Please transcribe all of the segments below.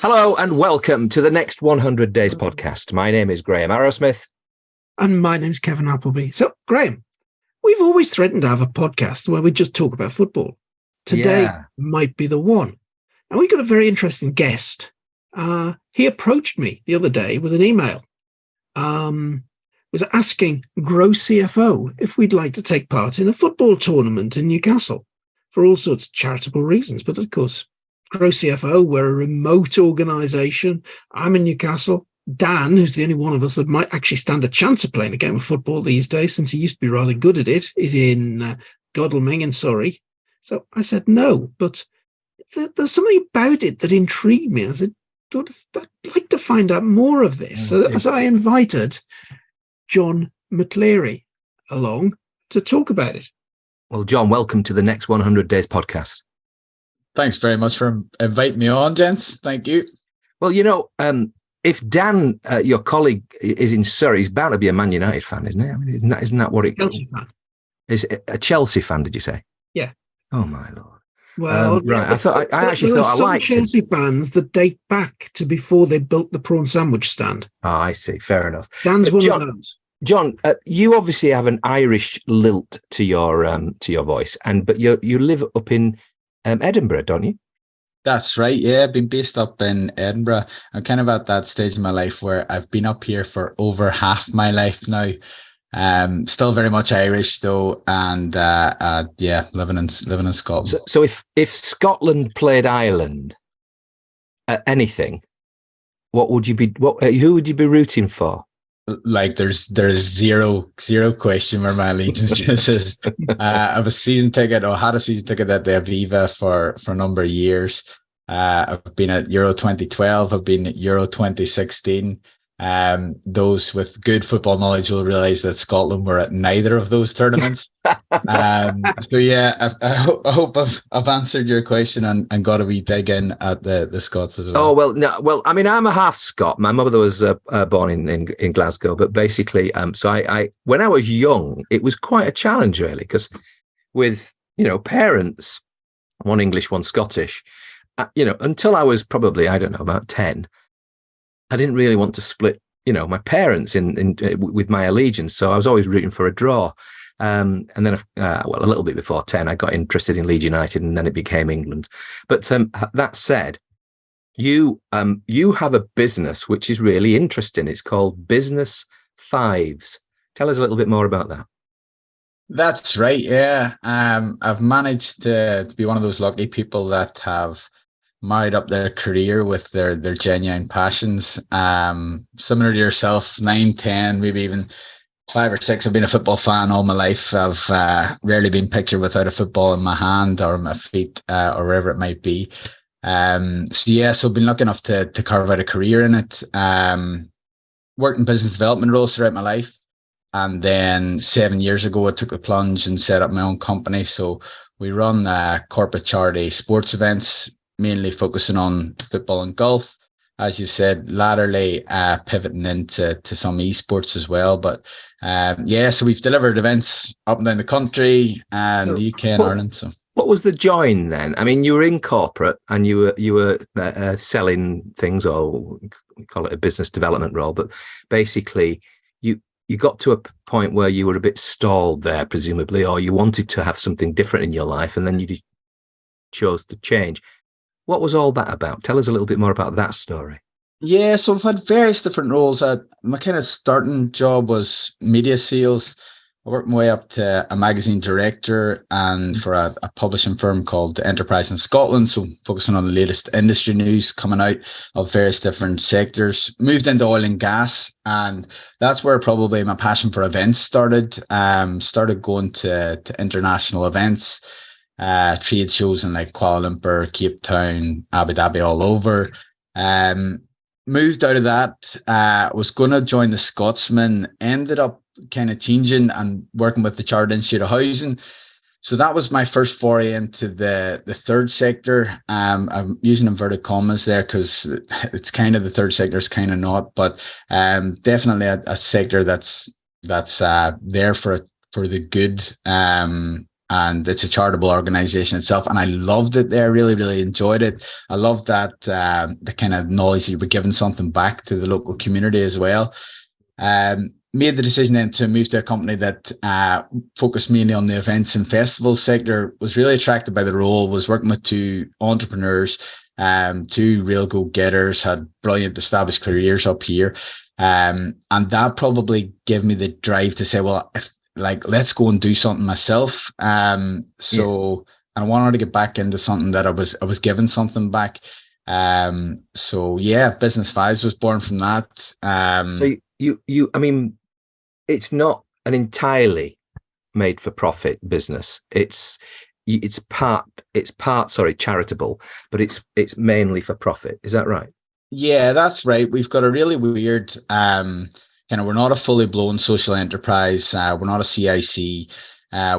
Hello and welcome to the Next 100 Days podcast. My name is Graham Arrowsmith. And my name's Kevin Appleby. So, Graham, we've always threatened to have a podcast where we just talk about football. Today might be the one. And we got a very interesting guest. He approached me the other day with an email. Was asking Grow CFO if we'd like to take part in a football tournament in Newcastle for all sorts of charitable reasons. But of course, Grow CFO, we're a remote organisation. I'm in Newcastle. Dan, who's the only one of us that might actually stand a chance of playing a game of football these days, since he used to be rather good at it, is in Godalming in Surrey. So I said no, but there's something about it that intrigued me. I said, I'd like to find out more of this. So I invited John McClarey along to talk about it. Well, John, welcome to the Next 100 Days podcast. Thanks very much for inviting me on, gents. Thank you. Well, you know, if Dan, your colleague, is in Surrey, he's bound to be a Man United fan, isn't he? I mean, isn't that what it is? Chelsea fan. Is a Chelsea fan, did you say? Yeah. Oh, my Lord. Well, right. I actually thought I liked Chelsea fans that date back to before they built the prawn sandwich stand. Oh, I see. Fair enough. Dan's one of those. John, you obviously have an Irish lilt to your voice, but you live up in Edinburgh, don't you? That's right. Yeah, I've been based up in Edinburgh. I'm kind of at that stage in my life where I've been up here for over half my life now. Still very much Irish though, and living in Scotland. So if Scotland played Ireland at anything, who would you be rooting for? Like there's zero question where my allegiance is. I have a season ticket, or had a season ticket at the Aviva for a number of years. I've been at Euro 2012. I've been at Euro 2016. Those with good football knowledge will realise that Scotland were at neither of those tournaments. So yeah, I hope I've answered your question and got a wee dig in at the Scots as well. Oh well, I mean, I'm a half Scot. My mother was born in Glasgow, but basically, so I when I was young, it was quite a challenge really, because with parents, one English, one Scottish, until I was probably about 10. I didn't really want to split, my parents in with my allegiance. So I was always rooting for a draw. And then, a little bit before 10, I got interested in Leeds United, and then it became England. But that said, you have a business which is really interesting. It's called Business Fives. Tell us a little bit more about that. That's right. Yeah. I've managed to be one of those lucky people that have married up their career with their genuine passions. Similar to yourself, 9, 10, maybe even 5 or 6. I've been a football fan all my life. I've rarely been pictured without a football in my hand or my feet or wherever it might be. So I've been lucky enough to carve out a career in it. Worked in business development roles throughout my life. And then 7 years ago, I took the plunge and set up my own company. So we run corporate charity sports events, mainly focusing on football and golf. As you said, latterly pivoting into some esports as well. But so we've delivered events up and down the country and the UK and Ireland. So what was the join then? I mean, you were in corporate and you were selling things, or we call it a business development role, but basically you got to a point where you were a bit stalled there, presumably, or you wanted to have something different in your life, and then you chose to change. What was all that about? Tell us a little bit more about that story. Yeah, so I've had various different roles. My kind of starting job was media sales. I worked my way up to a magazine director and for a publishing firm called Enterprise in Scotland. So focusing on the latest industry news coming out of various different sectors. Moved into oil and gas, and that's where probably my passion for events started. Started going to international events. Trade shows in like Kuala Lumpur, Cape Town, Abu Dhabi, all over. Moved out of that, was going to join the Scotsman, ended up kind of changing and working with the Chartered Institute of Housing. So that was my first foray into the third sector. I'm using inverted commas there because it's kind of the third sector, is kind of not, but definitely a sector that's there for the good. and it's a charitable organization itself. And I loved it there, really, really enjoyed it. I loved that the kind of knowledge that you were giving something back to the local community as well. Made the decision then to move to a company that focused mainly on the events and festivals sector. Was really attracted by the role, was working with two entrepreneurs, two real go-getters, had brilliant established careers up here. And that probably gave me the drive to say, well, let's go and do something myself. And I wanted to get back into something that I was giving something back. So yeah, Business Vibes was born from that. So I mean, it's not an entirely made for profit business. It's part charitable, but it's mainly for profit. Is that right? Yeah, that's right. We've got a really weird we're not a fully blown social enterprise. We're not a CIC.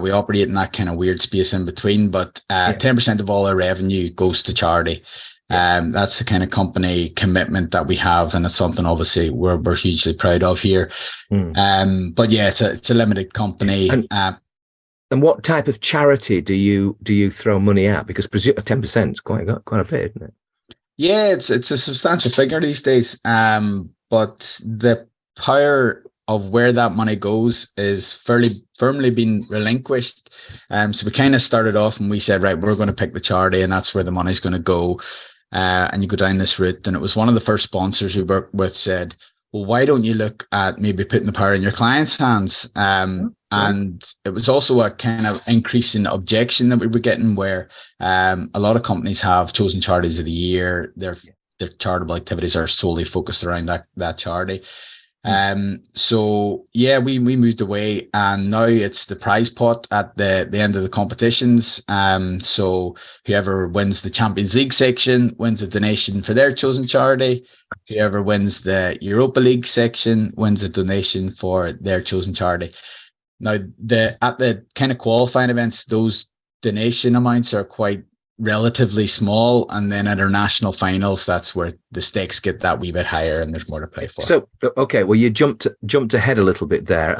We operate in that kind of weird space in between, but 10% of all our revenue goes to charity. That's the kind of company commitment that we have, and it's something obviously we're hugely proud of here. But yeah, it's a limited company. And what type of charity do you throw money at? Because 10% is quite a bit, isn't it? Yeah, it's a substantial figure these days. But the power of where that money goes is fairly firmly been relinquished. So we kind of started off and we said, right, we're going to pick the charity, and that's where the money's going to go. And you go down this route. And it was one of the first sponsors we worked with said, well, why don't you look at maybe putting the power in your clients' hands? And it was also a kind of increase in objection that we were getting, where a lot of companies have chosen charities of the year. Their charitable activities are solely focused around that charity. So yeah, we moved away, and now it's the prize pot at the end of the competitions. So whoever wins the Champions League section wins a donation for their chosen charity. Whoever wins the Europa League section wins a donation for their chosen charity. Now, at the kind of qualifying events, those donation amounts are quite relatively small, and then at our national finals, that's where the stakes get that wee bit higher, and there's more to play for. So, okay, well, you jumped ahead a little bit there,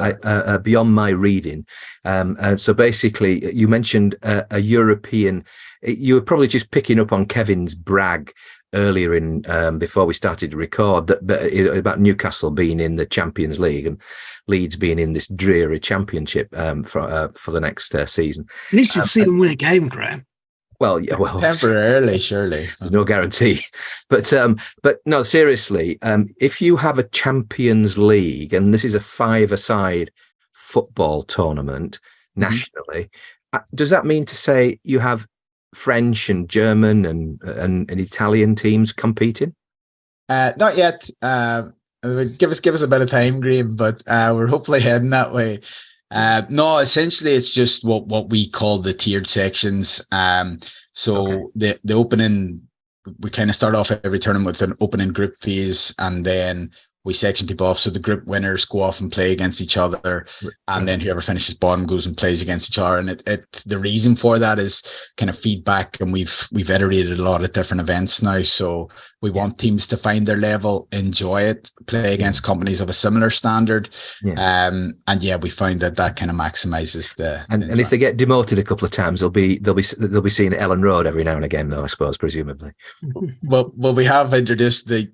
beyond my reading. So basically, you mentioned a European. You were probably just picking up on Kevin's brag earlier in before we started to record about Newcastle being in the Champions League and Leeds being in this dreary Championship for the next season. At least you've seen them win a game, Graham. Well, yeah, temporarily, surely. There's no guarantee, but no, seriously, if you have a Champions League, and this is a five-a-side football tournament nationally, does that mean to say you have French and German and Italian teams competing? Not yet. Give us a bit of time, Graham, but we're hopefully heading that way. No, essentially it's just what we call the tiered sections. The opening, we kind of start off every tournament with an opening group phase, and then we section people off. So the group winners go off and play against each other, and then whoever finishes bottom goes and plays against each other. And the reason for that is kind of feedback, and we've iterated a lot of different events now. So we want teams to find their level, enjoy it, play against companies of a similar standard. We found that kind of maximizes the. And if they get demoted a couple of times, they'll be seen at Ellen Road every now and again, though, I suppose, presumably. Well, we have introduced the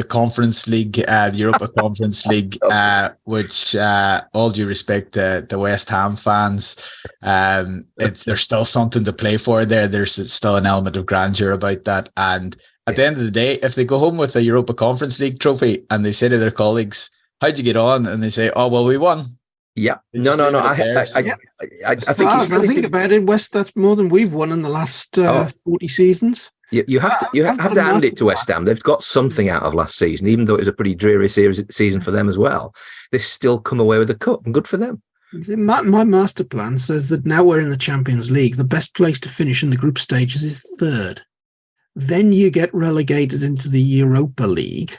Conference League, the Europa Conference League, which, all due respect to the West Ham fans, there's still something to play for there. There's still an element of grandeur about that. And at the end of the day, if they go home with a Europa Conference League trophy and they say to their colleagues, "How'd you get on?" and they say, "Oh, well, we won." Yeah. No. I think I think about it, West. That's more than we've won in the last 40 seasons. You have to hand it to West Ham. They've got something out of last season, even though it was a pretty dreary season for them as well. They've still come away with a cup, and good for them. My master plan says that now we're in the Champions League, the best place to finish in the group stages is third. Then you get relegated into the Europa League.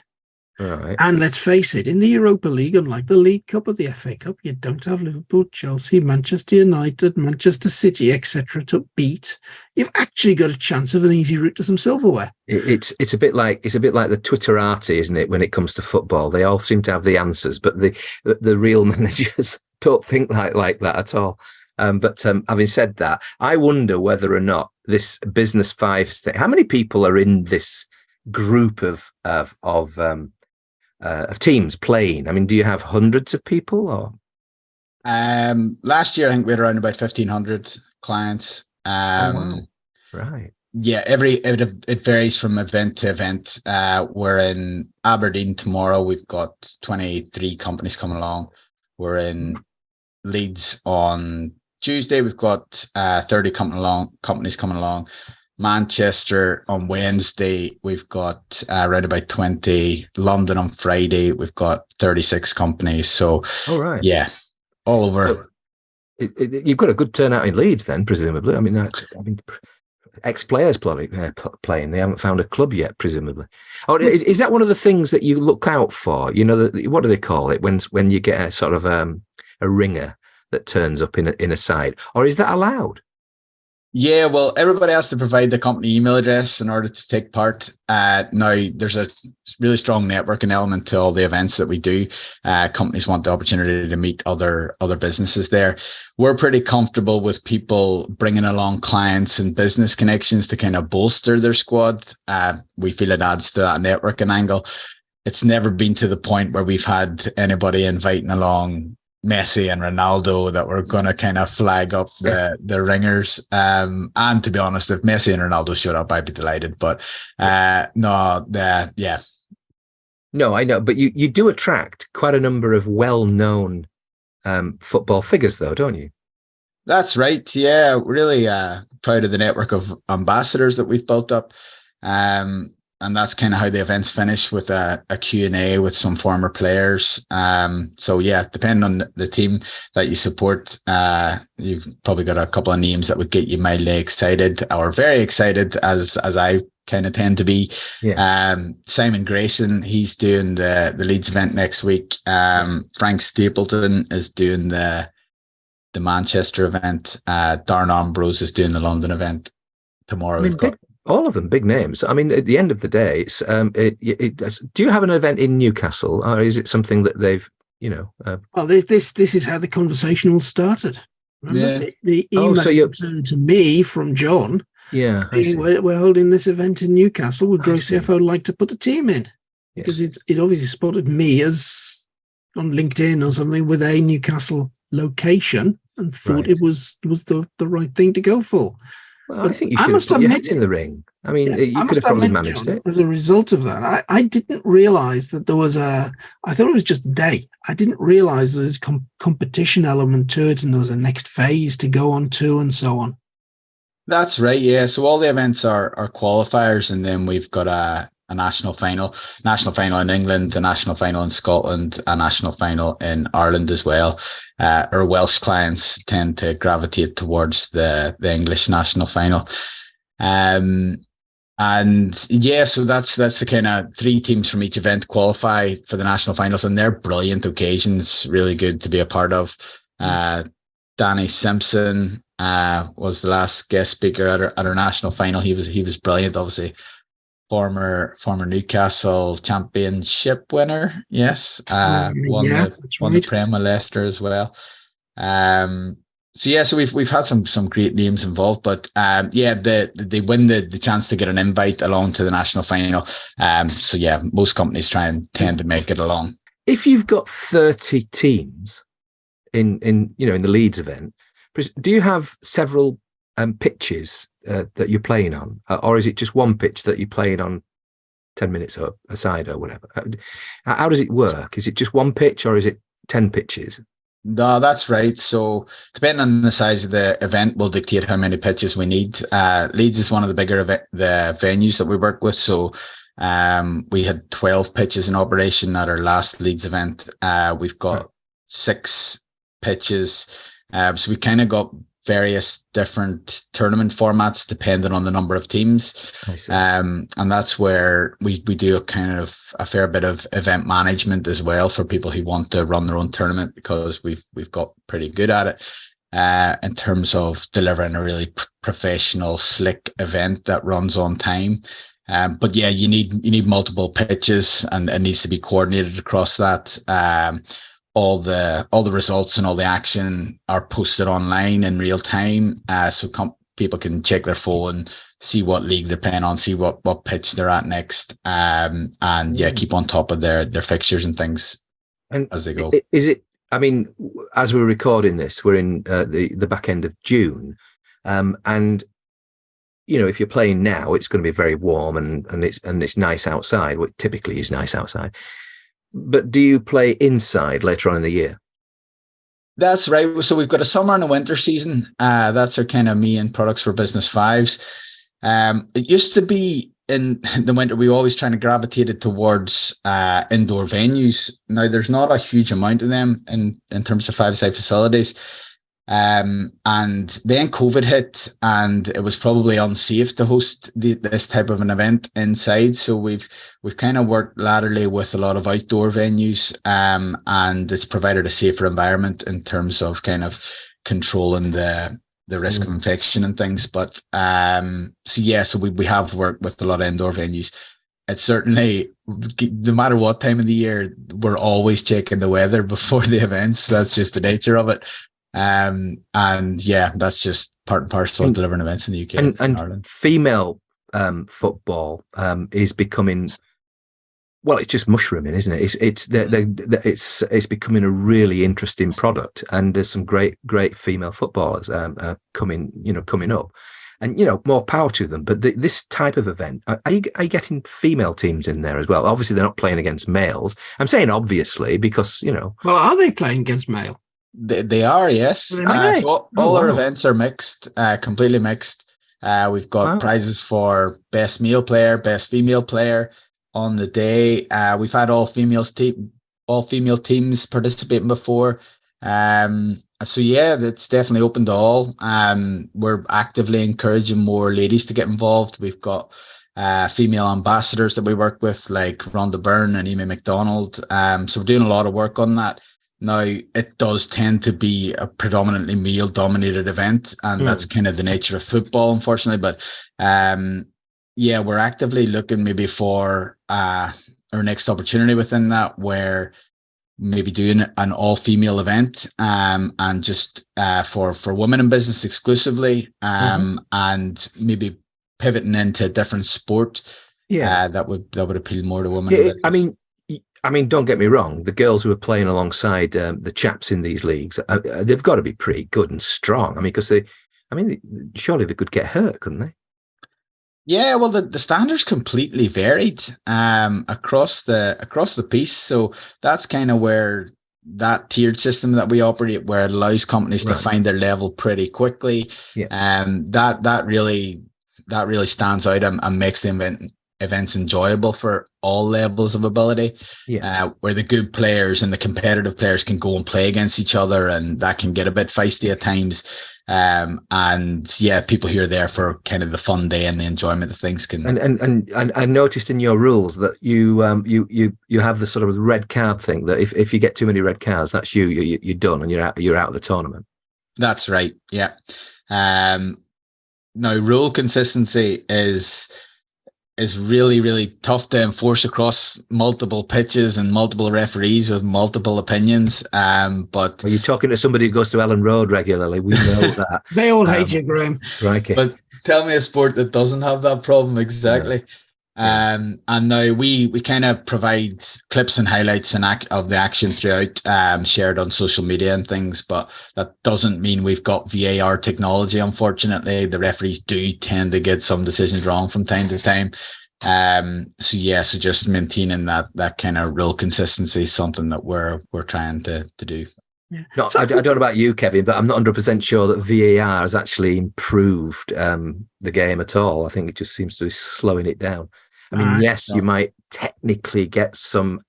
Right. And let's face it, in the Europa League, unlike the League Cup or the FA Cup, you don't have Liverpool, Chelsea, Manchester United, Manchester City, etc. to beat. You've actually got a chance of an easy route to some silverware. It's a bit like the Twitterati, isn't it? When it comes to football, they all seem to have the answers, but the real managers don't think like that at all. But having said that, I wonder whether or not this Business Five thing. How many people are in this group of teams playing? I mean, do you have hundreds of people or? Last year I think we had around about 1,500 clients. Wow. Right. Yeah, it varies from event to event. We're in Aberdeen tomorrow. We've got 23 companies coming along. We're in Leeds on Tuesday. We've got 30 companies coming along. Manchester on Wednesday, we've got around about 20. London on Friday, we've got 36 companies. So, yeah, all over. So you've got a good turnout in Leeds, then, presumably. I mean, ex-players probably playing. They haven't found a club yet, presumably. Oh, is that one of the things that you look out for? You know, what do they call it when you get a sort of a ringer that turns up in a side, or is that allowed? Yeah, well, everybody has to provide the company email address in order to take part. Now, there's a really strong networking element to all the events that we do. Companies want the opportunity to meet other businesses there. We're pretty comfortable with people bringing along clients and business connections to kind of bolster their squad. We feel it adds to that networking angle. It's never been to the point where we've had anybody inviting along Messi and Ronaldo that we're going to kind of flag up the ringers. And to be honest, if Messi and Ronaldo showed up, I'd be delighted. But yeah. No, I know. But you do attract quite a number of well-known football figures, though, don't you? That's right. Yeah, really proud of the network of ambassadors that we've built up. And that's kind of how the events finish, with a Q&A with some former players. So yeah, depending on the team that you support, you've probably got a couple of names that would get you mildly excited or very excited, as I kind of tend to be. Yeah. Simon Grayson, he's doing the Leeds event next week. Yes. Frank Stapleton is doing the Manchester event. Darren Ambrose is doing the London event tomorrow. We've got all of them big names. I mean, at the end of the day, it's, do you have an event in Newcastle, or is it something that they've, well, this is how the conversation all started. Remember, the email to me from John. Yeah, saying, we're holding this event in Newcastle. Would Grow CFO like to put a team in? Because it obviously spotted me as on LinkedIn or something with a Newcastle location and thought it was the right thing to go for. Well, I think you should have put your head in the ring. I mean, you could have probably managed it. As a result of that, I didn't realise that there was I thought it was just a day. I didn't realise there was competition element to it, and there was a next phase to go on to, and so on. That's right, yeah. So all the events are qualifiers, and then we've got a national final in England, a national final in Scotland, a national final in Ireland as well. Our Welsh clients tend to gravitate towards the English national final. And yeah, so that's the kind of 3 teams from each event qualify for the national finals, and they're brilliant occasions, really good to be a part of. Danny Simpson was the last guest speaker at our national final. He was brilliant, obviously. Former Newcastle championship winner, yes. Won the Prem with Leicester as well. So we've had some great names involved, but they win the chance to get an invite along to the national final. So yeah, most companies tend to make it along. If you've got 30 teams in the Leeds event, do you have several pitches that you're playing on, or is it just one pitch that you're playing on 10 minutes or aside or whatever? How does it work? Is it just one pitch, or is it 10 pitches? No, that's right. So depending on the size of the event will dictate how many pitches we need. Leeds is one of the bigger the venues that we work with. So we had 12 pitches in operation at our last Leeds event. We've got 6 pitches. So we kind of got various different tournament formats depending on the number of teams. And that's where we do a kind of a fair bit of event management as well for people who want to run their own tournament, because we've got pretty good at it in terms of delivering a really professional, slick event that runs on time. But yeah, you need multiple pitches, and it needs to be coordinated across that. all the results and all the action are posted online in real time, so people can check their phone, see what league they're playing on, see what pitch they're at next, and keep on top of their fixtures and things as they go. Is it? I mean, as we're recording this, we're in the back end of June, and if you're playing now, it's going to be very warm and it's nice outside. Well, it typically is nice outside. But do you play inside later on in the year? That's right. So we've got a summer and a winter season. That's our kind of main products for Business Fives. It used to be in the winter, we were always trying to gravitate towards indoor venues. Now, there's not a huge amount of them in terms of five-side facilities. And then COVID hit, and it was probably unsafe to host this type of an event inside. So we've kind of worked laterally with a lot of outdoor venues, and it's provided a safer environment in terms of kind of controlling the risk of infection and things. But so we have worked with a lot of indoor venues. It's certainly, no matter what time of the year, we're always checking the weather before the events. That's just the nature of it. That's just part and parcel of delivering events in the UK and Ireland. Female football is becoming, well, it's just mushrooming, isn't it? It's becoming a really interesting product, and there's some great female footballers coming up, and more power to them. But this type of event, are you getting female teams in there as well? Obviously, they're not playing against males. I'm saying obviously because Well, are they playing against male? They are, yes. So all our events are mixed, completely mixed. We've got prizes for best male player, best female player on the day. We've had all female teams participating before. It's definitely open to all. We're actively encouraging more ladies to get involved. We've got female ambassadors that we work with, like Rhonda Byrne and Amy McDonald. So we're doing a lot of work on that. Now, it does tend to be a predominantly male-dominated event, and that's kind of the nature of football, unfortunately. But we're actively looking maybe for our next opportunity within that, where maybe doing an all-female event and just for women in business exclusively, and maybe pivoting into a different sport. That would appeal more to women. I mean, don't get me wrong. The girls who are playing alongside the chaps in these leagues, they've got to be pretty good and strong. I mean, because surely they could get hurt, couldn't they? Yeah, well, the standards completely varied across the piece. So that's kind of where that tiered system that we operate, where it allows companies to find their level pretty quickly. That really stands out and makes the events enjoyable for all levels of ability, where the good players and the competitive players can go and play against each other, and that can get a bit feisty at times. People who are there for kind of the fun day and the enjoyment of things can. And I noticed in your rules that you have the sort of red card thing, that if you get too many red cards, that's you're done and you're out of the tournament. That's right. Yeah. Now, rule consistency is really, really tough to enforce across multiple pitches and multiple referees with multiple opinions. But you're talking to somebody who goes to Ellen Road regularly. We know that. They all hate you, Graham. Right. But tell me a sport that doesn't have that problem. Exactly. And now we kind of provide clips and highlights of the action throughout, shared on social media and things, but that doesn't mean we've got VAR technology. Unfortunately, the referees do tend to get some decisions wrong from time to time. So just maintaining that kind of real consistency is something that we're trying to do. Yeah. No, I don't know about you, Kevin, but I'm not 100% sure that VAR has actually improved the game at all. I think it just seems to be slowing it down. I mean, you might technically get some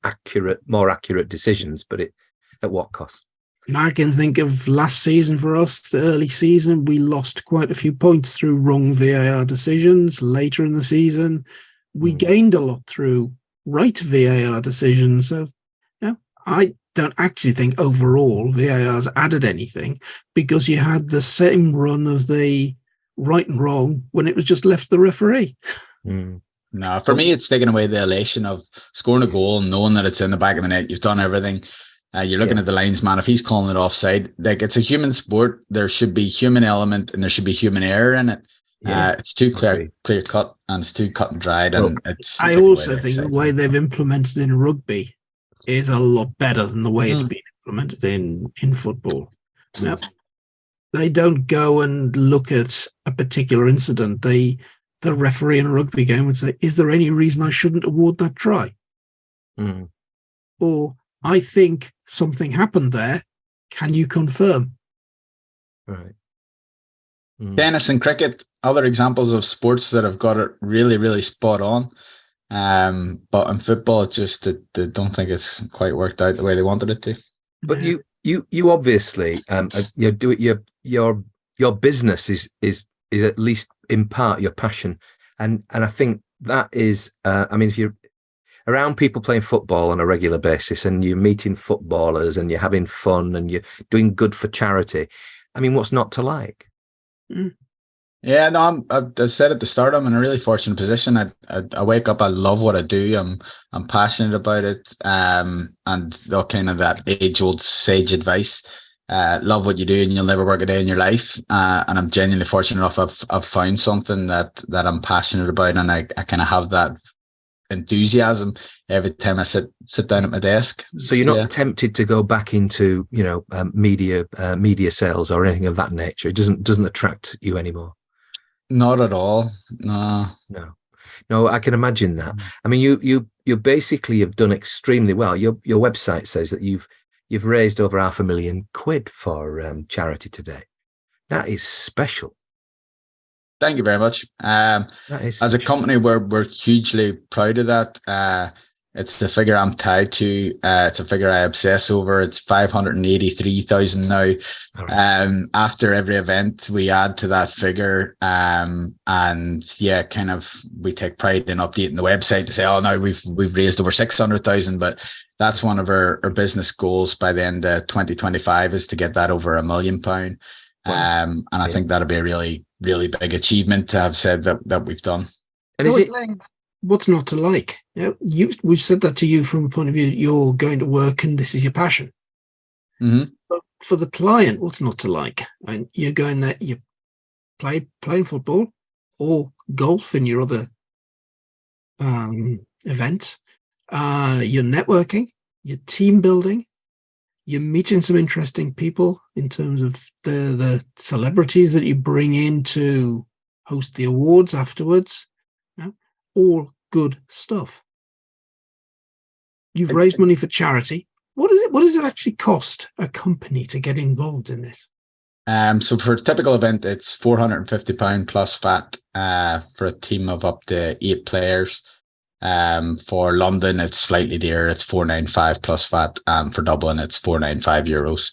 more accurate decisions, but at what cost? I can think of last season for us, the early season, we lost quite a few points through wrong VAR decisions. Later in the season, we gained a lot through right VAR decisions. So, I don't actually think overall VAR's added anything, because you had the same run of the right and wrong when it was just left the referee. No, for me, it's taking away the elation of scoring a goal and knowing that it's in the back of the net. You've done everything. You're looking at the linesman. If he's calling it offside, like, it's a human sport. There should be human element and there should be human error in it. It's too clear cut, and it's too cut and dried. And I also think the way they've implemented in rugby is a lot better than the way it's been implemented in football. Now, they don't go and look at a particular incident. The referee in a rugby game would say, "Is there any reason I shouldn't award that try?" Or, "I think something happened there. Can you confirm?" Right. Tennis and cricket, other examples of sports that have got it really, really spot on. But in football, they don't think it's quite worked out the way they wanted it to. But you obviously your business is at least in part your passion, and I think that is. I mean, if you're around people playing football on a regular basis, and you're meeting footballers, and you're having fun, and you're doing good for charity, I mean, what's not to like? Yeah, no, I said at the start, I'm in a really fortunate position. I wake up, I love what I do. I'm passionate about it. And the kind of that age-old sage advice. Love what you do, and you'll never work a day in your life. And I'm genuinely fortunate enough. I've found something that I'm passionate about, and I kind of have that enthusiasm every time I sit down at my desk. So you're not tempted to go back into media sales or anything of that nature? It doesn't attract you anymore? Not at all. No, I can imagine that. I mean, you basically have done extremely well. Your website says that you've raised over £500,000 for charity today. That is special. Thank you very much. As a company, we're hugely proud of that. It's a figure I'm tied to. It's a figure I obsess over. It's 583,000 now. Right. After every event, we add to that figure. And we take pride in updating the website to say, "Oh, now we've raised over 600,000." But that's one of our business goals by the end of 2025 is to get that over £1 million. Wow. And I think that'll be a really, really big achievement to have said that we've done. And what's not to like? We've said that to you from a point of view, you're going to work and this is your passion. Mm-hmm. But for the client, what's not to like? And you're going there, you playing football or golf in your other events. You're networking, you're team building, you're meeting some interesting people in terms of the celebrities that you bring in to host the awards afterwards. All good stuff. You've raised money for charity. What does it actually cost a company to get involved in this? So for a typical event, it's £450 plus VAT for a team of up to 8 players. For London, it's slightly dearer. It's €495 plus VAT. For Dublin, it's €495.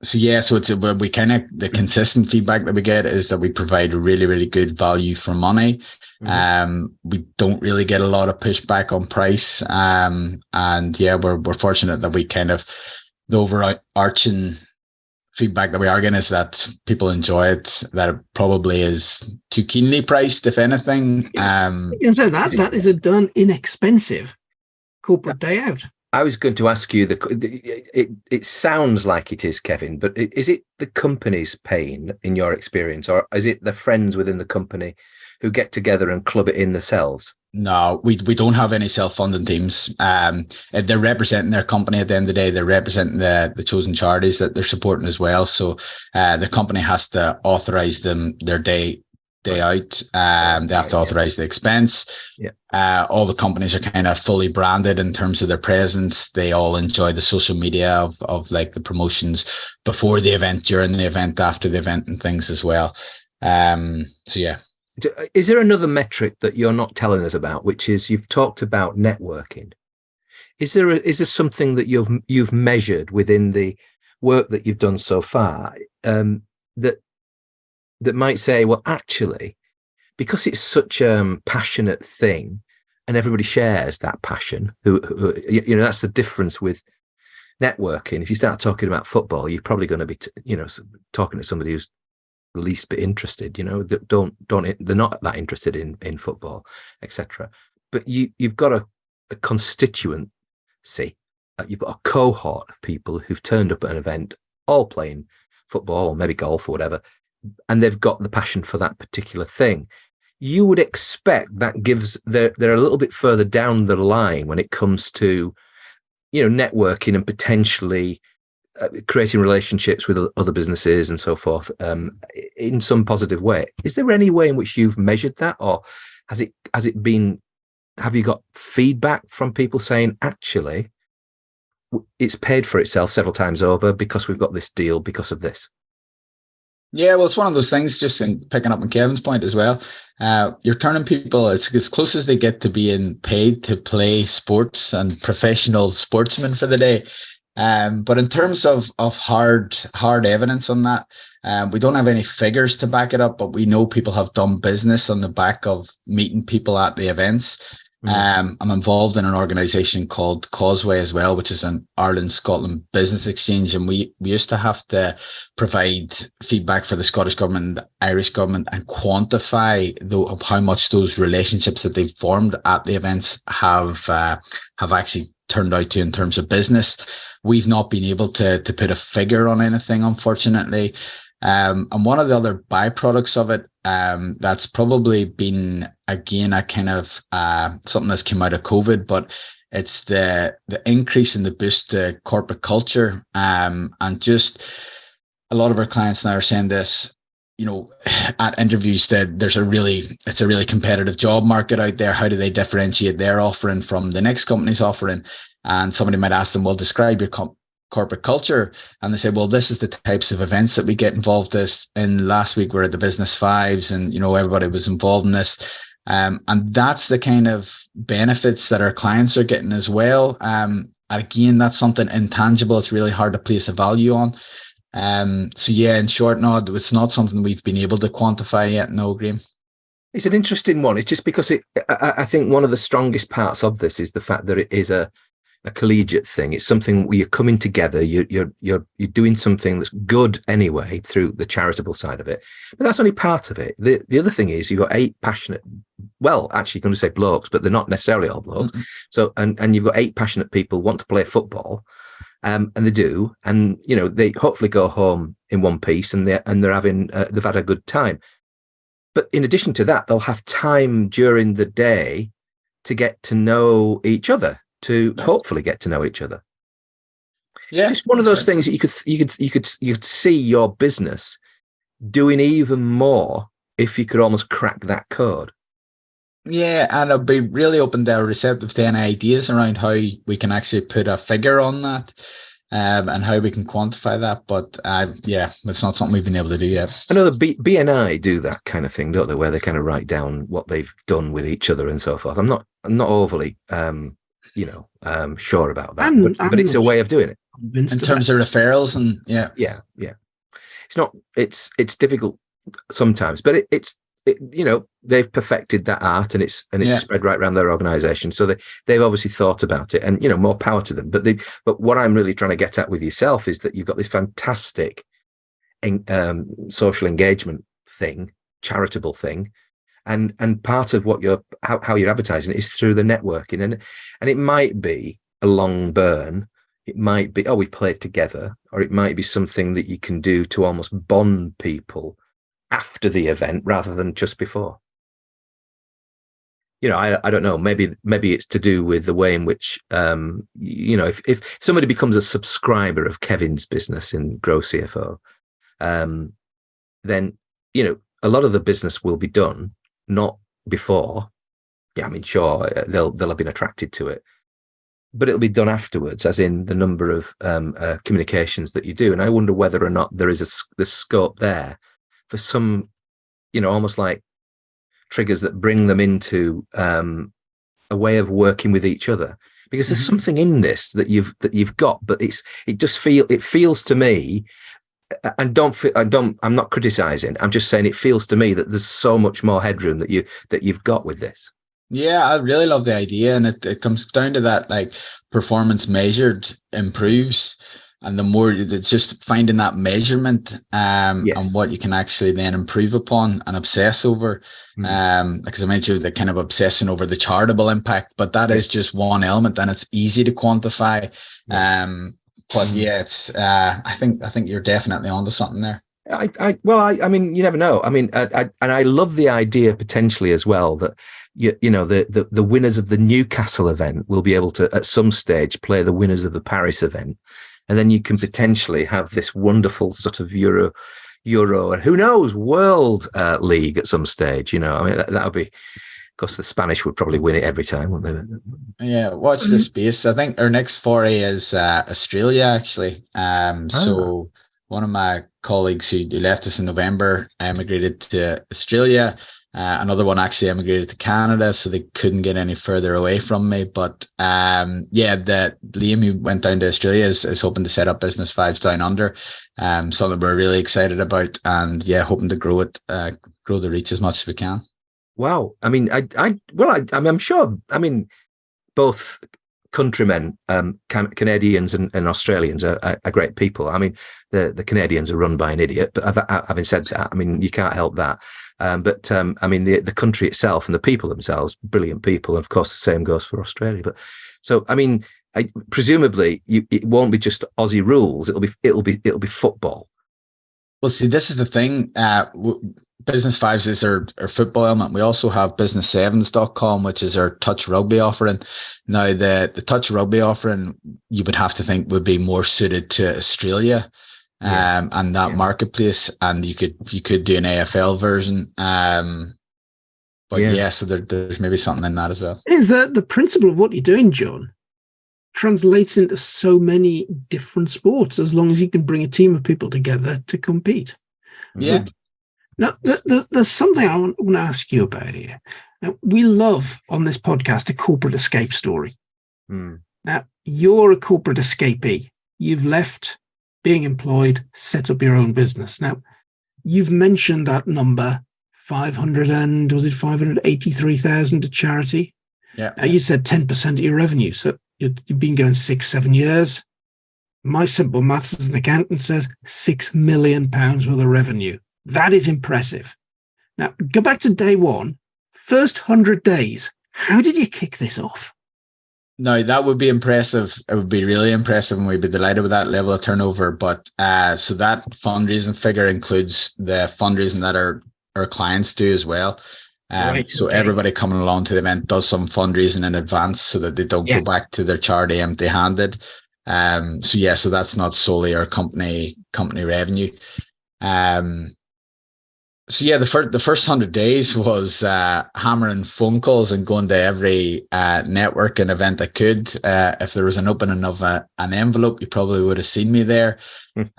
So it's the consistent feedback that we get is that we provide really, really good value for money. Mm-hmm. We don't really get a lot of pushback on price. We're fortunate that we kind of, the overarching feedback that we are getting is that people enjoy it, that it probably is too keenly priced, if anything. You can say that is a done inexpensive corporate day out. I was going to ask you, it sounds like it is, Kevin, but is it the company's paying in your experience, or is it the friends within the company who get together and club it in themselves? No, we don't have any self-funding teams. They're representing their company at the end of the day. They're representing the chosen charities that they're supporting as well. So the company has to authorize them their day out. They have to authorize the expense. Yeah. All the companies are kind of fully branded in terms of their presence. They all enjoy the social media of like the promotions before the event, during the event, after the event, and things as well. Is there another metric that you're not telling us about, which is you've talked about networking? Is there something that you've measured within the work that you've done so far that might say, well, actually, because it's such a passionate thing and everybody shares that passion, who that's the difference with networking. If you start talking about football, you're probably going to be talking to somebody who's the least bit interested, they're not that interested in football, etc. But you've got a constituency you've got a cohort of people who've turned up at an event, all playing football or maybe golf or whatever, and they've got the passion for that particular thing. You would expect that gives they're a little bit further down the line when it comes to, networking and potentially creating relationships with other businesses and so forth, in some positive way. Is there any way in which you've measured that, or has it been? Have you got feedback from people saying, actually, it's paid for itself several times over because we've got this deal because of this? Yeah, well, it's one of those things, just in picking up on Kevin's point as well. You're turning people as close as they get to being paid to play sports and professional sportsmen for the day. But in terms of hard evidence on that, we don't have any figures to back it up, but we know people have done business on the back of meeting people at the events. I'm involved in an organisation called Causeway as well, which is an Ireland-Scotland business exchange. And we used to have to provide feedback for the Scottish government and the Irish government and quantify how much those relationships that they've formed at the events have actually turned out to in terms of business. We've not been able to put a figure on anything, unfortunately. And one of the other byproducts of it, that's probably been, again, a kind of something that's come out of COVID, but it's the increase in the boost to corporate culture. And just a lot of our clients now are saying this, at interviews, that it's a really competitive job market out there. How do they differentiate their offering from the next company's offering? And somebody might ask them, well, describe your corporate culture. And they say, well, this is the types of events that we get involved in. Last week, we're at the Business Fives, and, everybody was involved in this. And that's the kind of benefits that our clients are getting as well. Again, that's something intangible. It's really hard to place a value on. So yeah, in short, no, it's not something we've been able to quantify yet. No, Graham. It's an interesting one. It's just because I think one of the strongest parts of this is the fact that it is a collegiate thing. It's something where you're coming together. You're doing something that's good anyway through the charitable side of it. But that's only part of it. The other thing is you've got 8 passionate, well, actually, you're going to say blokes, but they're not necessarily all blokes. Mm-hmm. So, and you've got 8 passionate people want to play football. And they do, and they hopefully go home in one piece, and they've had a good time. But in addition to that, they'll have time during the day to get to know each other, to hopefully get to know each other. Yeah, just one of those things that you could see your business doing even more if you could almost crack that code. Yeah, and I'll be really open to receptive to any ideas around how we can actually put a figure on that, and how we can quantify that. But it's not something we've been able to do yet. I know the BNI do that kind of thing, don't they? Where they kind of write down what they've done with each other and so forth. I'm not overly sure about that, but it's a way of doing it in terms of referrals and yeah. It's difficult sometimes, but it's they've perfected that art, and it's spread right around their organization. So they've obviously thought about it, and more power to them. But what I'm really trying to get at with yourself is that you've got this fantastic social engagement thing, charitable thing, and part of what how you're advertising it is through the networking, and it might be a long burn. It might be, we played together, or it might be something that you can do to almost bond people after the event rather than just before. I don't know. Maybe it's to do with the way in which, if somebody becomes a subscriber of Kevin's business in Grow CFO, then, a lot of the business will be done, not before. Yeah, I mean, sure, they'll have been attracted to it, but it'll be done afterwards, as in the number of communications that you do. And I wonder whether or not there is the scope there for some, almost like triggers that bring them into a way of working with each other, because there's something in this that you've got, but it feels to me, and I'm not criticizing, I'm just saying it feels to me that there's so much more headroom that you've got with this. Yeah, I really love the idea, and it comes down to that, like, performance measured improves. the more it's just finding that measurement and what you can actually then improve upon and obsess over. Because I mentioned the kind of obsessing over the charitable impact, but that is just one element, and it's easy to quantify. But it's I think you're definitely onto something there. I mean, you never know. I mean, and I love the idea potentially as well that you know the winners of the Newcastle event will be able to at some stage play the winners of the Paris event, and then you can potentially have this wonderful sort of Euro, and who knows, World League at some stage. You know, I mean that would be. Of course, the Spanish would probably win it every time, wouldn't they? Yeah, watch this space. I think our next foray is Australia, actually. So one of my colleagues who left us in November emigrated to Australia. Another one actually emigrated to Canada, so they couldn't get any further away from me. But the Liam who went down to Australia is hoping to set up Business Fives down under. Something we're really excited about, and hoping to grow it, grow the reach as much as we can. Wow. I mean, I'm sure. I mean, both countrymen, Canadians and Australians are great people. I mean, the Canadians are run by an idiot, but having said that, I mean, you can't help that. But I mean, the country itself and the people themselves, brilliant people. And of course, the same goes for Australia. But so, I mean, presumably, it won't be just Aussie rules. It'll be football. Well, see, this is the thing. Business Fives is our football element. We also have business7s.com, which is our touch rugby offering. Now, the touch rugby offering, you would have to think would be more suited to Australia and that marketplace. And you could do an AFL version. So there's maybe something in that as well. Is that the principle of what you're doing, John? Translates into so many different sports as long as you can bring a team of people together to compete. Yeah. Now, there's something I want to ask you about here. Now, we love on this podcast a corporate escape story. Now, you're a corporate escapee. You've left being employed, set up your own business. Now, you've mentioned that number, 583,000 to charity. Yeah. Now, you said 10% of your revenue. So you've been going 6-7 years. My simple maths as an accountant says £6 million worth of revenue. That is impressive. Now, go back to day one. First 100 days. How did you kick this off? No, that would be impressive. It would be really impressive, and we'd be delighted with that level of turnover. But so that fundraising figure includes the fundraising that our clients do as well. Everybody coming along to the event does some fundraising in advance so that they don't go back to their charity empty-handed. So that's not solely our company revenue. The first 100 days was hammering phone calls and going to every networking event I could. If there was an opening of an envelope, you probably would have seen me there.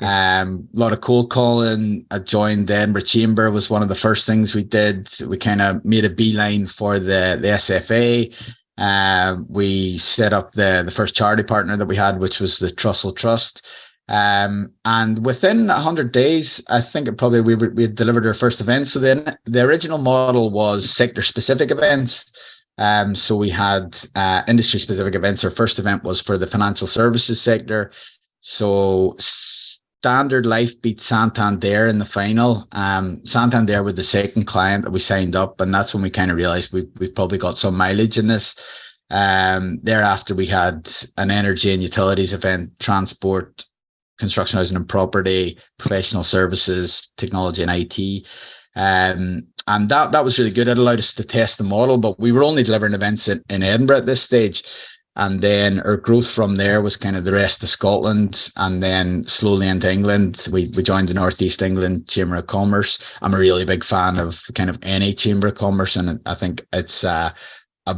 A lot of cold calling. I joined the Edinburgh Chamber, was one of the first things we did. We kind of made a beeline for the SFA. We set up the first charity partner that we had, which was the Trussell Trust. And within 100 days, I think we had delivered our first event. So then the original model was sector specific events. So we had industry specific events. Our first event was for the financial services sector. So Standard Life beat Santander in the final. Santander were the second client that we signed up, and that's when we kind of realized we've probably got some mileage in this. Thereafter, we had an energy and utilities event, transport, construction, housing and property, professional services, technology and IT. And that was really good. It allowed us to test the model, but we were only delivering events in Edinburgh at this stage. And then our growth from there was kind of the rest of Scotland, and then slowly into England. We joined the North East England Chamber of Commerce. I'm a really big fan of kind of any Chamber of Commerce, and I think it's a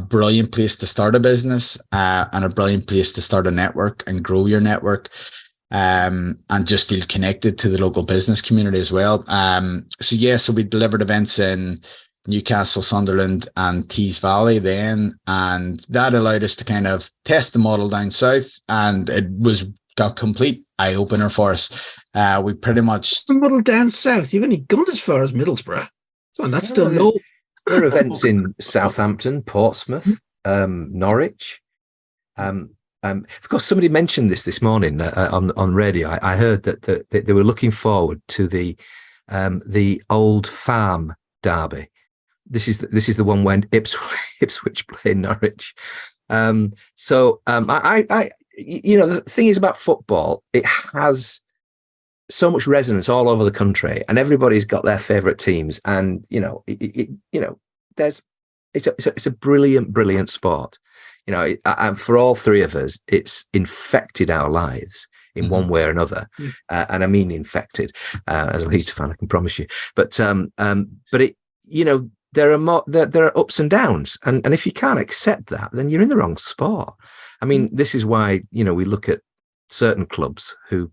brilliant place to start a business and a brilliant place to start a network and grow your network. And just feel connected to the local business community as well. So we delivered events in Newcastle, Sunderland and Tees Valley then, and that allowed us to kind of test the model down south, and it was a complete eye-opener for us. We pretty much... The model down south, you've only gone as far as Middlesbrough. So that's still low. There are events in Southampton, Portsmouth, Norwich, of course, somebody mentioned this morning on radio. I heard that they were looking forward to the Old Farm derby. This is the one when Ipswich play Norwich. The thing is about football, it has so much resonance all over the country, and everybody's got their favourite teams. And it's a brilliant sport. For all three of us, it's infected our lives in one way or another, and I mean infected. As a Leeds fan, I can promise you. But there are ups and downs, and if you can't accept that, then you're in the wrong sport. I mean, this is why we look at certain clubs who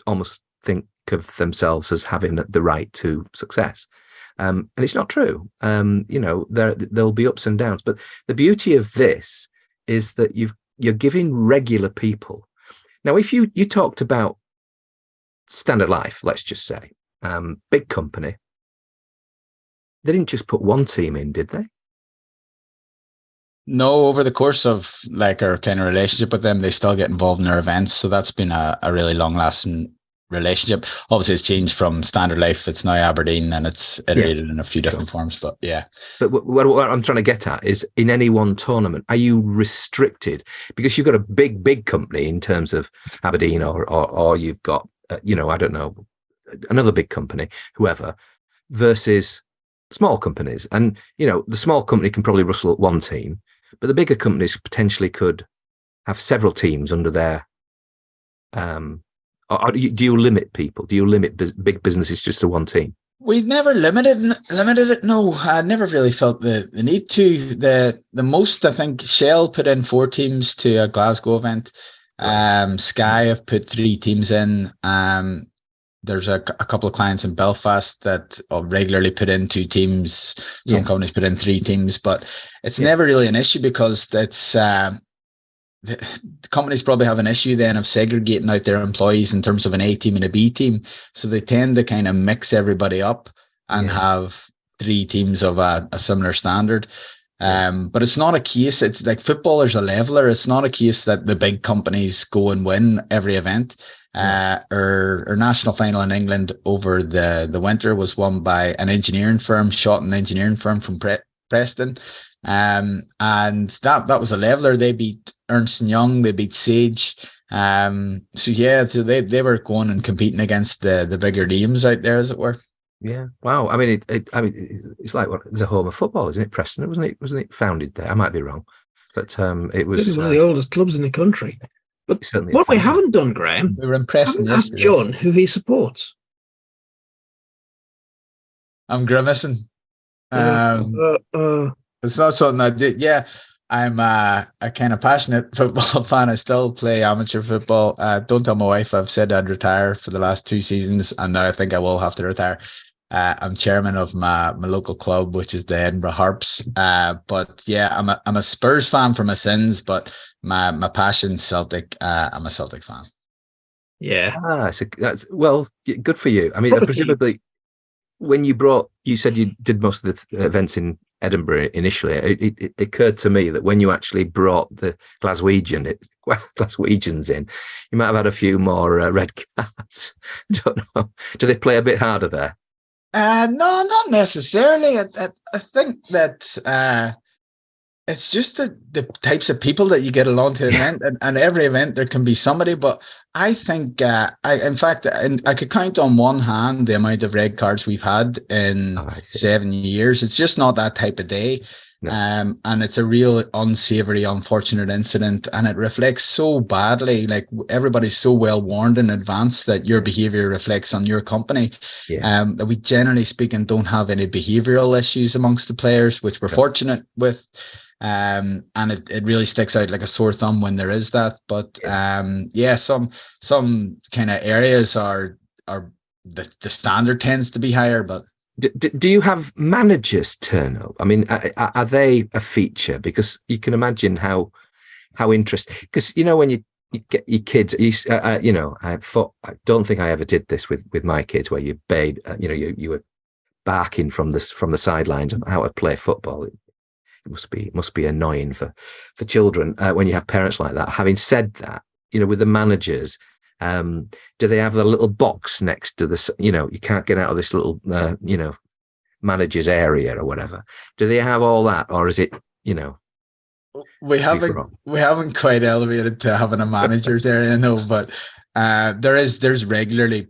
almost think of themselves as having the right to success, and it's not true. There'll be ups and downs, but the beauty of this is that you're giving regular people. Now, if you talked about Standard Life, let's just say, big company, they didn't just put one team in, did they? No, over the course of our kind of relationship with them, they still get involved in our events. So that's been a really long lasting relationship. Obviously, it's changed from Standard Life. It's now Aberdeen, and it's iterated in a few different forms. But yeah. But what I'm trying to get at is, in any one tournament, are you restricted because you've got a big company in terms of Aberdeen, or you've got I don't know, another big company, whoever, versus small companies? And the small company can probably rustle at one team, but the bigger companies potentially could have several teams under their. Or do you limit people? Do you limit big businesses just to one team? We've never limited it. No, I never really felt the need to. The most, I think, Shell put in 4 teams to a Glasgow event. Right. Sky have put 3 teams in. There's a couple of clients in Belfast that regularly put in 2 teams. Some companies put in 3 teams, but it's never really an issue because it's the companies probably have an issue then of segregating out their employees in terms of an A team and a B team. So they tend to kind of mix everybody up and have 3 teams of a similar standard. But it's not a case. It's like football is a leveler. It's not a case that the big companies go and win every event. Our national final in England over the winter was won by an engineering firm, Shotton engineering firm from Preston. And that was a leveler. They beat Ernst & Young, they beat Sage. So they were going and competing against the bigger names out there, as it were. Yeah. Wow. I mean, it's like the home of football, isn't it? Preston, wasn't it founded there? I might be wrong, but it was one of the oldest clubs in the country. But what we haven't done, Graham, we were impressed. Asked John who he supports. I'm grimacing. It's not something I did. Yeah, I'm a kind of passionate football fan. I still play amateur football. Don't tell my wife I've said I'd retire for the last 2 seasons, and now I think I will have to retire. I'm chairman of my local club, which is the Edinburgh Harps. But yeah, I'm a Spurs fan for my sins, but my passion's Celtic. I'm a Celtic fan. Yeah. That's well, good for you. I mean, presumably, when you said you did most of the events in Edinburgh initially, it occurred to me that when you actually brought the Glaswegians in, you might have had a few more red cards. I don't know. Do they play a bit harder there? No, not necessarily. I think that it's just the types of people that you get along to an event, and every event there can be somebody. But I think, I could count on one hand the amount of red cards we've had in 7 years. It's just not that type of day. No. And it's a real unsavory, unfortunate incident, and it reflects so badly. Like, everybody's so well warned in advance that your behavior reflects on your company. That we, generally speaking, don't have any behavioral issues amongst the players, which we're fortunate with. And it really sticks out like a sore thumb when there is that. But some kind of areas are the standard tends to be higher. But do you have managers turn up? I mean, are they a feature? Because you can imagine how interesting. Because when you get your kids, I don't think I ever did this with my kids, where you bayed, you were barking from the sidelines of how to play football. It must be annoying for children when you have parents like that. Having said that, with the managers, do they have the little box next to this? You can't get out of this little, managers area or whatever. Do they have all that, or is it, we haven't quite elevated to having a managers area, no, but there's regularly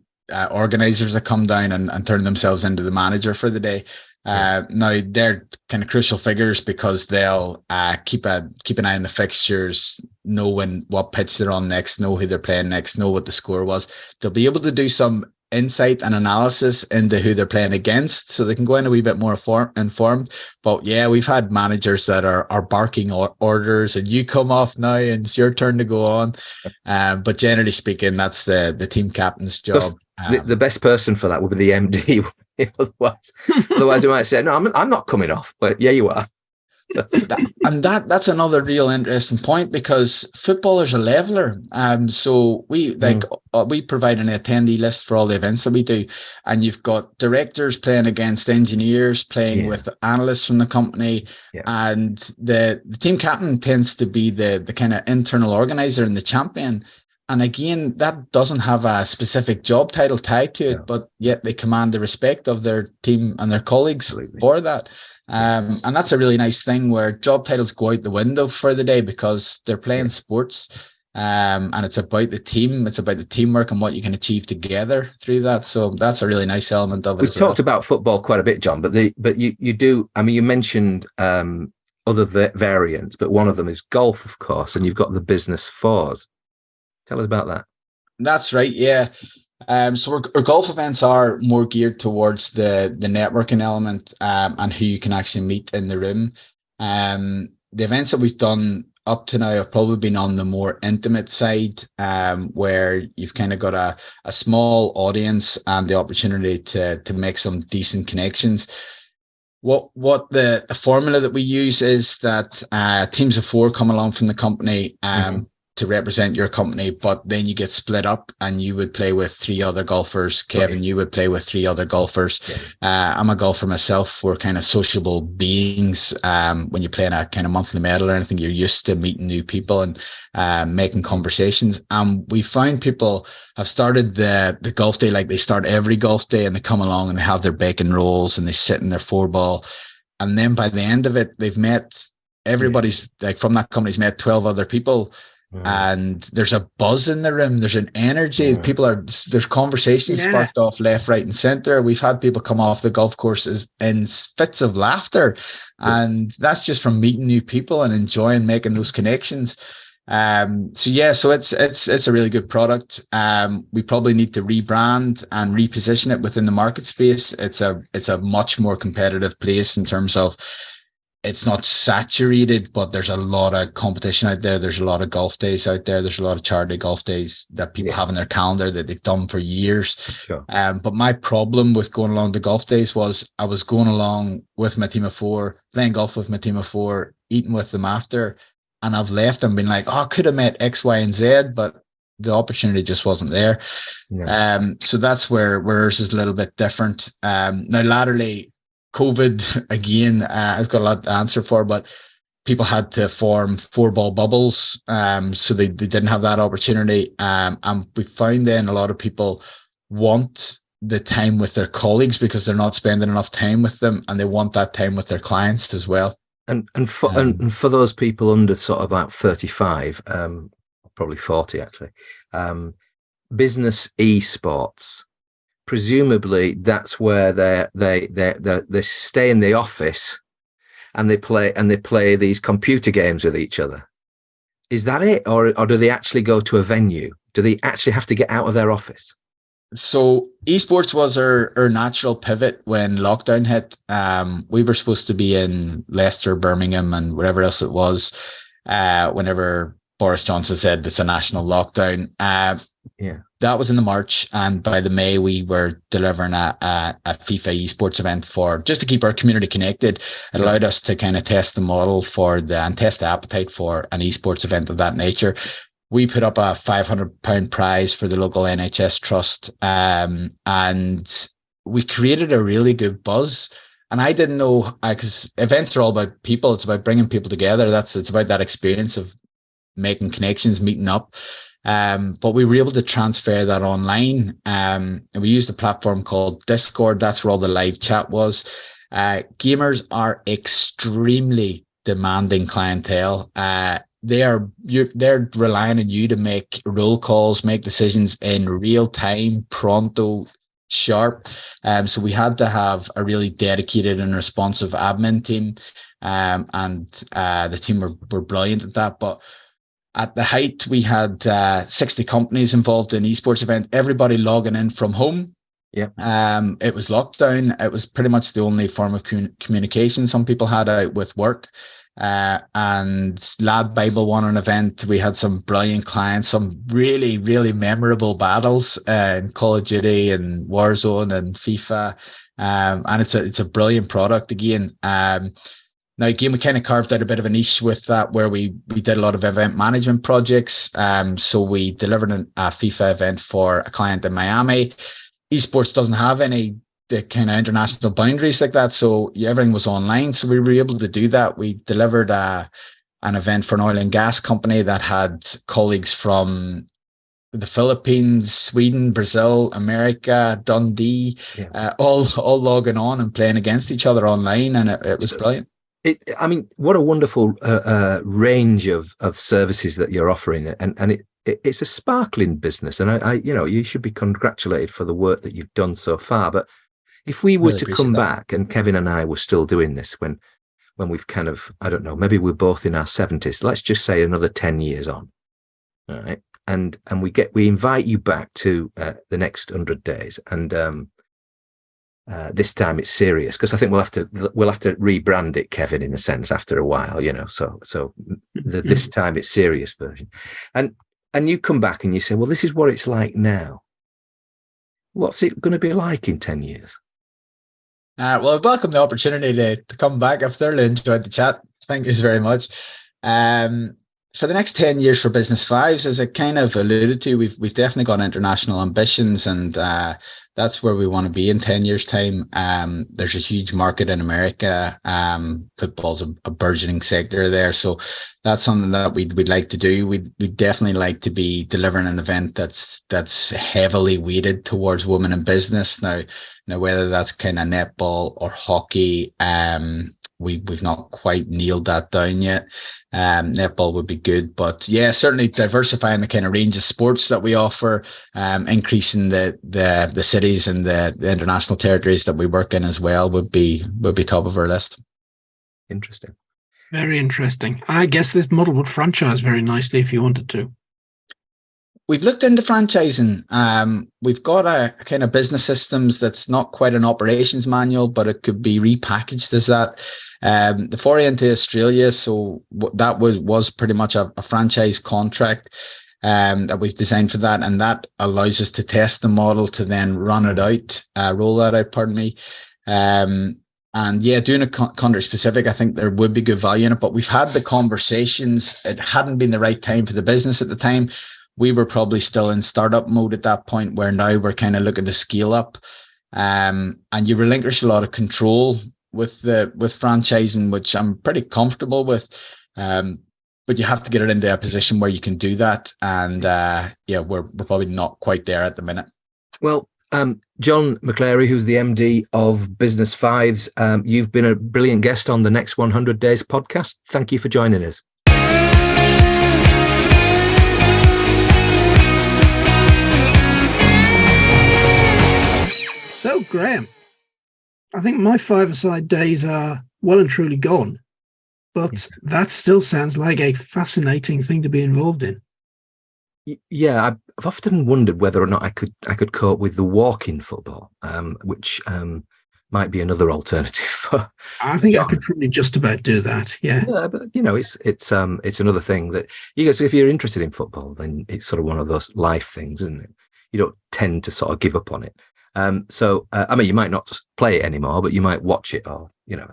organizers that come down and turn themselves into the manager for the day. Now they're kind of crucial figures because they'll keep an eye on the fixtures, know what pitch they're on next, know who they're playing next, know what the score was. They'll be able to do some insight and analysis into who they're playing against, so they can go in a wee bit more informed. But yeah, we've had managers that are barking orders, and you come off now and it's your turn to go on. But generally speaking, that's the team captain's job. The best person for that would be the MD. otherwise we might say, no, I'm not coming off, but yeah, you are. That's another real interesting point, because footballers are leveler. So we provide an attendee list for all the events that we do, and you've got directors playing against engineers, playing with analysts from the company, and the team captain tends to be the kind of internal organizer and the champion. And again, that doesn't have a specific job title tied to it, but yet they command the respect of their team and their colleagues for that. And that's a really nice thing, where job titles go out the window for the day because they're playing sports, and it's about the team, it's about the teamwork and what you can achieve together through that. So that's a really nice element of it. We've talked about football quite a bit, John, but you do. I mean, you mentioned other variants, but one of them is golf, of course, and you've got the business fours. Tell us about that. That's right, yeah. So our golf events are more geared towards the networking element, and who you can actually meet in the room. The events that we've done up to now have probably been on the more intimate side, where you've kind of got a small audience and the opportunity to make some decent connections. What the formula that we use is that teams of 4 come along from the company, to represent your company, but then you get split up and you would play with 3 other golfers. Kevin, you would play with 3 other golfers. I'm a golfer myself. We're kind of sociable beings. When you're playing a kind of monthly medal or anything, you're used to meeting new people and making conversations. And we find people have started the golf day like they start every golf day, and they come along and they have their bacon rolls and they sit in their 4-ball. And then by the end of it, they've met everybody's like from that company's met 12 other people. And there's a buzz in the room, there's an energy, there's conversations sparked off left, right and center. We've had people come off the golf courses in fits of laughter, and that's just from meeting new people and enjoying making those connections. So it's a really good product. We probably need to rebrand and reposition it within the market space. It's a much more competitive place in terms of it's not saturated, but there's a lot of competition out there. There's a lot of golf days out there. There's a lot of charity golf days that people have in their calendar that they've done for years. Sure. But my problem with going along to golf days was I was going along with my team of 4, playing golf with my team of 4, eating with them after, and I've left and been like, I could have met X, Y, and Z, but the opportunity just wasn't there. So that's where ours is a little bit different. Now, latterly, COVID again has got a lot to answer for, but people had to form 4-ball bubbles, so they didn't have that opportunity. And we found then a lot of people want the time with their colleagues because they're not spending enough time with them, and they want that time with their clients as well. And for those people under sort of about 35, probably 40 actually, business esports. Presumably, that's where they stay in the office and they play these computer games with each other. Is that it, or do they actually go to a venue? Do they actually have to get out of their office? So esports was our natural pivot when lockdown hit. We were supposed to be in Leicester, Birmingham, and wherever else it was. Whenever Boris Johnson said it's a national lockdown. That was in the March, and by the May we were delivering a FIFA esports event for just to keep our community connected. It allowed us to kind of test the model and test the appetite for an esports event of that nature. We put up a £500 prize for the local NHS trust, and we created a really good buzz. And I didn't know, because events are all about people. It's about bringing people together. It's about that experience of making connections, meeting up. But we were able to transfer that online. And we used a platform called Discord. That's where all the live chat was. Gamers are extremely demanding clientele. They're relying on you to make roll calls, make decisions in real time, pronto, sharp. So we had to have a really dedicated and responsive admin team. And the team were brilliant at that. But at the height, we had 60 companies involved in esports event, everybody logging in from home. Yeah. It was lockdown. It was pretty much the only form of communication some people had out with work. And Lad Bible won an event. We had some brilliant clients, some really, really memorable battles in Call of Duty and Warzone and FIFA. And it's a brilliant product again. Now, again, we kind of carved out a bit of a niche with that, where we did a lot of event management projects. So we delivered a FIFA event for a client in Miami. Esports doesn't have any the kind of international boundaries like that, so everything was online. So we were able to do that. We delivered an event for an oil and gas company that had colleagues from the Philippines, Sweden, Brazil, America, Dundee, all logging on and playing against each other online, and it was brilliant. What a wonderful range of services that you're offering, and it's a sparkling business, and I you should be congratulated for the work that you've done so far. But if we were really to come back, and Kevin and I were still doing this when we've kind of, I don't know, maybe we're both in our 70s, let's just say another 10 years on, all right, and we invite you back to the next 100 days, and this time it's serious, because I think we'll have to rebrand it, Kevin, in a sense, after a while, so this time it's serious version, and you come back and you say, well, this is what it's like now. What's it going to be like in 10 years? Well, I welcome the opportunity to come back. I've thoroughly enjoyed the chat. Thank you very much. For the next 10 years for Business Fives, as I kind of alluded to, we've definitely got international ambitions, and that's where we want to be in 10 years' time. There's a huge market in America. Football's a burgeoning sector there. So that's something that we'd like to do. We'd definitely like to be delivering an event that's heavily weighted towards women in business. Now whether that's kind of netball or hockey, we've not quite nailed that down yet. Netball would be good, but yeah, certainly diversifying the kind of range of sports that we offer, increasing the cities and the international territories that we work in as well would be top of our list. Interesting. Very interesting. I guess this model would franchise very nicely if you wanted to. We've looked into franchising. We've got a kind of business systems that's not quite an operations manual, but it could be repackaged as that. The foray into Australia, so that was pretty much a franchise contract that we've designed for that, and that allows us to test the model to then roll that out, pardon me. And yeah, doing a country specific, I think there would be good value in it, but we've had the conversations. It hadn't been the right time for the business at the time. We were probably still in startup mode at that point, where now we're kind of looking to scale up. And you relinquish a lot of control with franchising, which I'm pretty comfortable with. But you have to get it into a position where you can do that. And we're probably not quite there at the minute. Well, John McClarey, who's the MD of Business Fives, you've been a brilliant guest on the Next 100 Days podcast. Thank you for joining us. So, Graham, I think my five-a-side days are well and truly gone, but that still sounds like a fascinating thing to be involved in. Yeah, I've often wondered whether or not I could cope with the walk-in football, which might be another alternative. I think I could probably just about do that. Yeah, but it's another thing that you guys. So if you're interested in football, then it's sort of one of those life things, isn't it? You don't tend to sort of give up on it. So you might not just play it anymore, but you might watch it, or But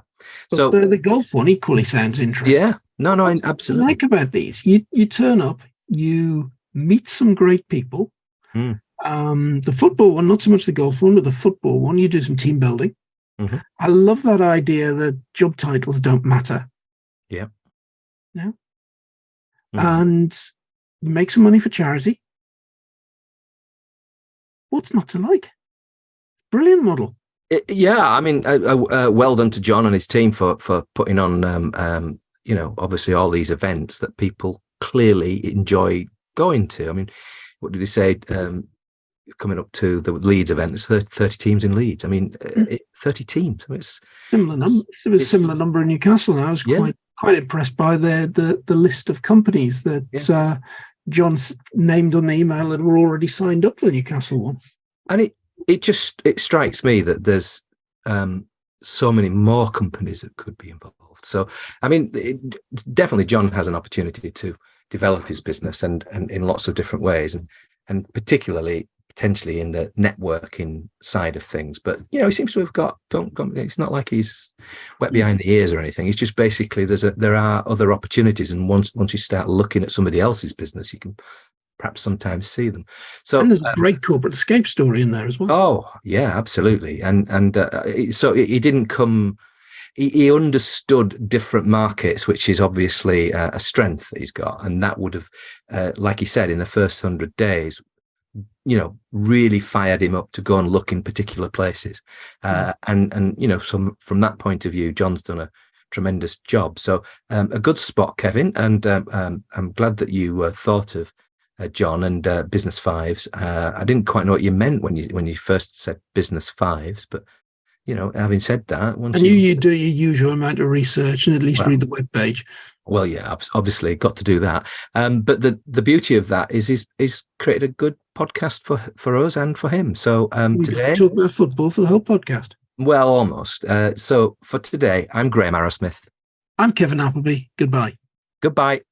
so the golf one equally sounds interesting. Yeah, no, absolutely. What I like about these, you turn up, you meet some great people. The football one, not so much the golf one, but the football one, you do some team building. Mm-hmm. I love that idea that job titles don't matter. Yeah. No. Mm-hmm. And make some money for charity. What's not to like? Brilliant model. Yeah, I mean, well done to John and his team for putting on, obviously all these events that people clearly enjoy going to. I mean, what did he say? Coming up to the Leeds event, it's 30 teams in Leeds. I mean, 30 teams. I mean, it's similar number. It was a similar number in Newcastle, and I was quite impressed by the list of companies that John's named on the email that were already signed up for the Newcastle one. And it strikes me that there's so many more companies that could be involved. So, I mean, definitely John has an opportunity to develop his business and in lots of different ways, and particularly potentially in the networking side of things. But he seems to have got. It's not like he's wet behind the ears or anything. It's just basically there are other opportunities, and once you start looking at somebody else's business, you can perhaps sometimes see them. So, and there's a great corporate escape story in there as well. Oh yeah, absolutely. And so he didn't come. He understood different markets, which is obviously a strength that he's got, and that would have, like he said, in the first 100 days, really fired him up to go and look in particular places. And so from that point of view, John's done a tremendous job. So a good spot, Kevin, and I'm glad that you thought of John and Business Fives. I didn't quite know what you meant when you first said Business Fives, but having said that, you do your usual amount of research and at least read the webpage. Well, yeah, obviously got to do that. But the beauty of that is he's created a good podcast for us and for him. So today, talk about football for the whole podcast. Well, almost. So for today, I'm Graham Arrowsmith. I'm Kevin Appleby. Goodbye. Goodbye.